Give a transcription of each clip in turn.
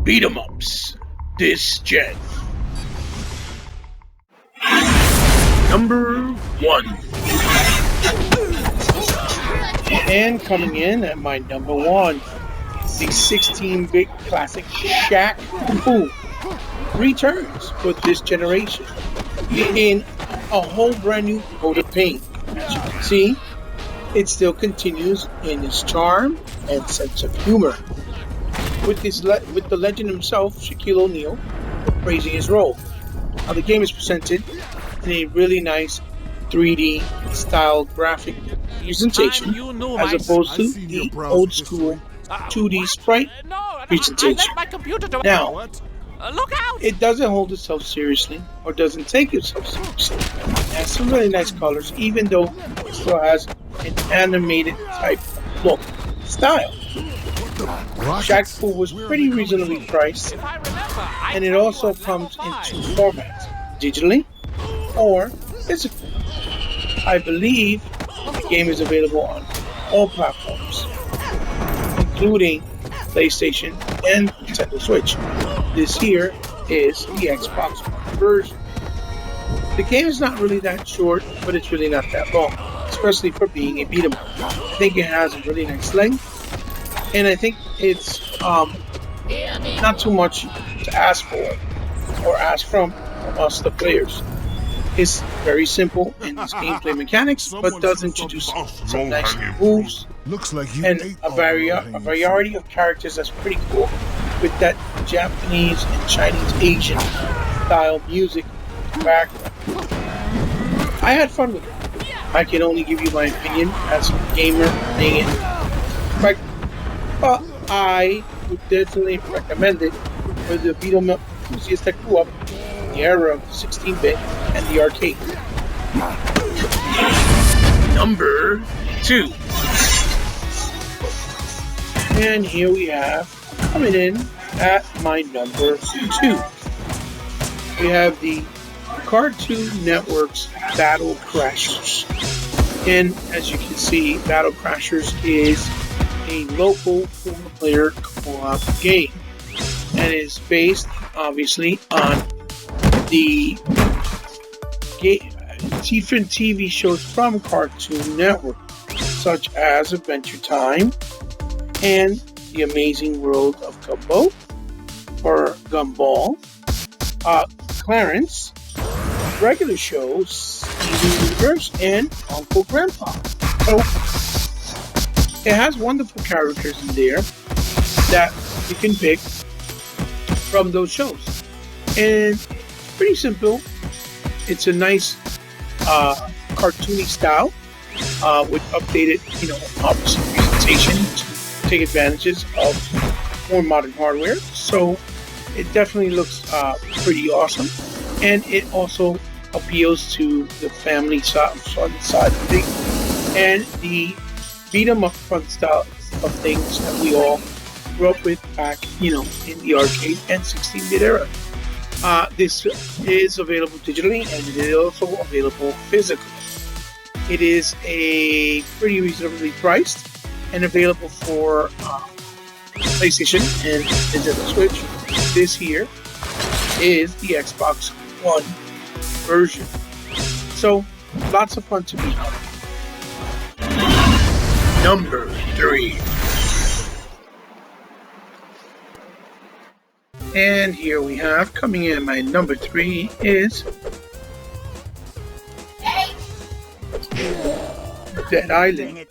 Beat 'em ups. This gen. Number 1. And coming in at my number 1, the 16-bit classic Shaq returns for this generation in a whole brand new coat of paint. As you can see, it still continues in its charm and sense of humor, with the legend himself, Shaquille O'Neal, praising his role. The game is presented in a really nice 3D style graphic presentation, as opposed to the old school 2D sprite presentation. Now, it doesn't hold itself seriously or doesn't take itself seriously. It has some really nice colors, even though it still has an animated type look style. Shaq Fu was pretty reasonably priced, and it also comes in 2 formats, digitally or physically. I believe the game is available on all platforms, including PlayStation and Nintendo Switch. This here is the Xbox One version. The game is not really that short, but it's really not that long, especially for being a beat 'em up. I think it has a really nice length, and I think it's not too much to ask for or ask from us, the players. It's very simple in its gameplay mechanics, but does introduce some nice moves and a variety of characters that's pretty cool, with that Japanese and Chinese Asian style music background. I had fun with it. I can only give you my opinion as a gamer playing it, but I would definitely recommend it for the beat 'em up enthusiasts that grew up in the era of 16-bit and the arcade. Number 2. And here we have, coming in at my number 2, we have the Cartoon Network's Battle Crashers. And as you can see, Battle Crashers is a local 4-player co-op game, and is based obviously on the different TV shows from Cartoon Network, such as Adventure Time and The Amazing World of Gumball, or Gumball, Clarence, regular shows, Steven Universe, and Uncle Grandpa. So it has wonderful characters in there that you can pick from those shows, and it's pretty simple. It's a nice cartoony style with updated, obviously presentation to take advantages of more modern hardware. So it definitely looks pretty awesome, and it also appeals to the family side of things, and the beat 'em up fun style of things that we all grew up with back, in the arcade and 16-bit era. This is available digitally, and it is also available physically. It is a pretty reasonably priced and available for PlayStation and Nintendo Switch. This here is the Xbox One version. So, lots of fun to be had. Number 3. And here we have, coming in my number 3 is Dead Island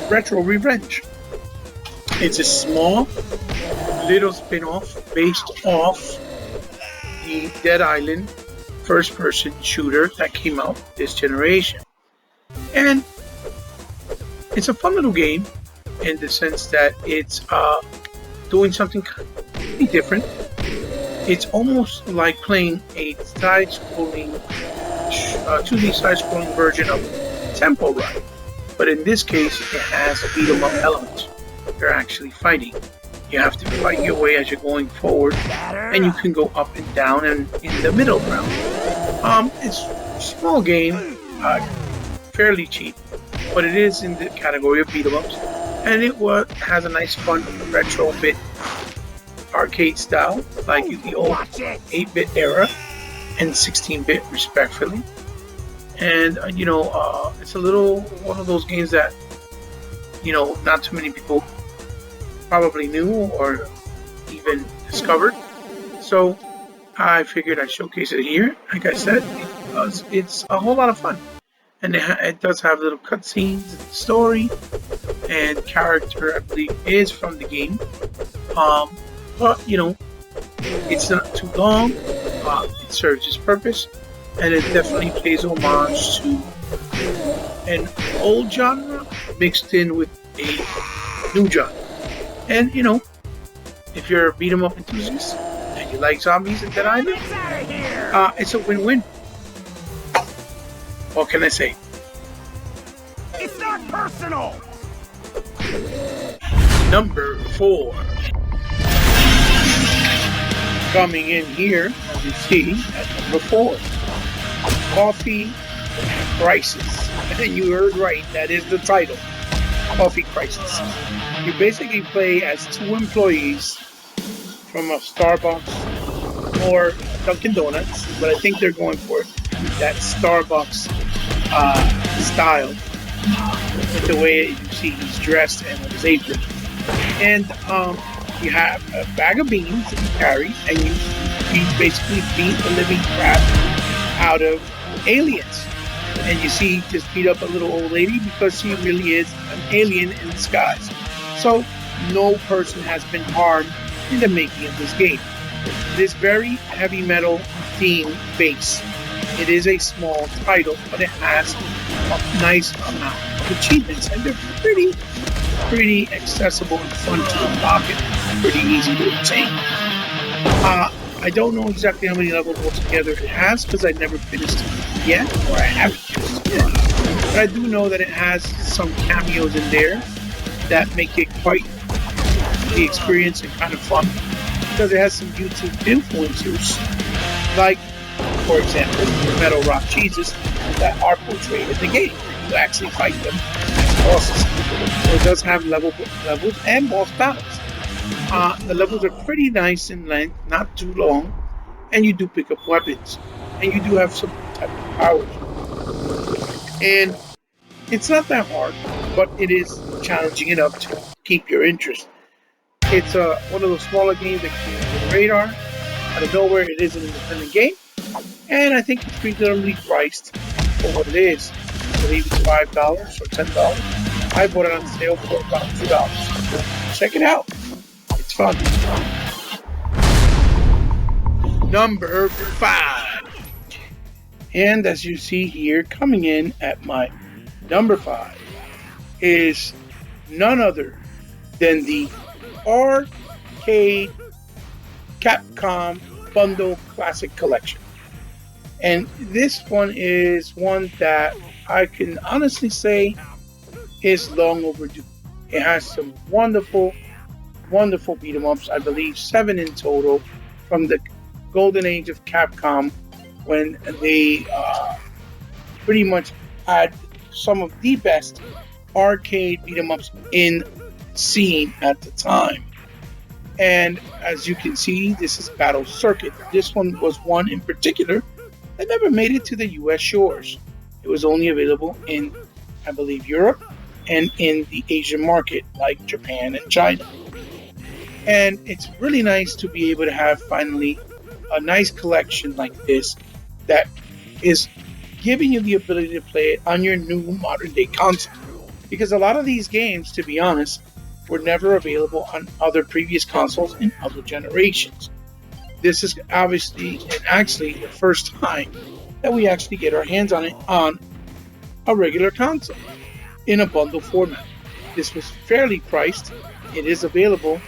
Retro Revenge. It's a small little spin-off based off the Dead Island first-person shooter that came out this generation. And it's a fun little game in the sense that it's doing something completely different. It's almost like playing a side-scrolling, 2D side-scrolling version of Temple Run, but in this case, it has a beat 'em up element. You're actually fighting. You have to fight your way as you're going forward, and you can go up and down and in the middle ground. It's a small game, fairly cheap, but it is in the category of beat 'em ups. and has a nice fun retro bit arcade style, like the old 8-bit era and 16-bit respectfully. And it's a little one of those games that not too many people probably knew or even discovered. So I figured I'd showcase it here. Like I said, because it's a whole lot of fun, and it does have little cutscenes, story, and character. I believe is from the game. But it's not too long. It serves its purpose, and it definitely pays homage to an old genre mixed in with a new genre. And if you're a beat 'em up enthusiast and you like zombies and Dead Island, it's a win-win. What can I say? It's not personal. Number 4. Coming in here, as you see, at number 4, Coffee Crisis. And you heard right, that is the title, Coffee Crisis. You basically play as 2 employees from a Starbucks or Dunkin' Donuts, but I think they're going for that Starbucks style with the way you see he's dressed and with his apron. And you have a bag of beans that you carry, and you basically beat the living crap out of aliens. And you see, just beat up a little old lady because she really is an alien in disguise. So no person has been harmed in the making of this game. This very heavy metal theme base. It is a small title, but it has a nice amount of achievements, and they're pretty accessible and fun to unlock and pretty easy to obtain. I don't know exactly how many levels altogether it has because I never finished it yet, or I haven't finished it yet. But I do know that it has some cameos in there that make it quite the experience and kind of fun, because it has some YouTube influencers, like, for example, the Metal Rock Jesus that are portrayed in the game. You actually fight them as bosses. So it does have levels and boss battles. The levels are pretty nice in length, not too long, and you do pick up weapons, and you do have some type of powers. And it's not that hard, but it is challenging enough to keep your interest. It's one of those smaller games that came under the radar. Out of nowhere, it is an independent game, and I think it's reasonably priced for what it is. I believe it's $5 or $10. I bought it on sale for about $2. Check it out. It's fun. Number 5. And as you see here, coming in at my number 5 is none other than the Arcade Capcom Bundle Classic Collection. And this one is one that I can honestly say is long overdue. It has some wonderful beat 'em ups. I believe 7 in total from the golden age of Capcom, when they pretty much had some of the best arcade beat 'em ups in scene at the time. And as you can see, this is Battle Circuit. This one was one in particular that never made it to the US shores. It was only available in, I believe, Europe and in the Asian market like Japan and China. And it's really nice to be able to have finally a nice collection like this that is giving you the ability to play it on your new modern day console. Because a lot of these games, to be honest, were never available on other previous consoles in other generations. This is obviously and actually the first time that we actually get our hands on it on a regular console in a bundle format. This was fairly priced. It is available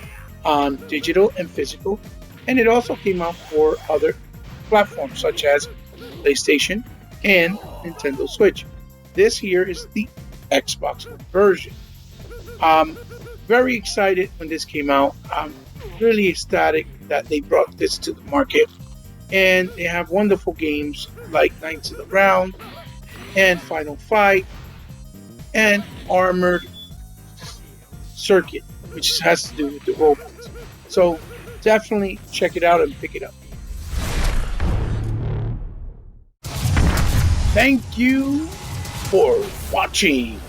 on digital and physical, and it also came out for other platforms such as PlayStation and Nintendo Switch. This here is the Xbox version. Very excited when this came out. I'm really ecstatic that they brought this to the market, and they have wonderful games like Knights of the Round and Final Fight and Armored circuit, which has to do with the robots. So definitely check it out and pick it up. Thank you for watching.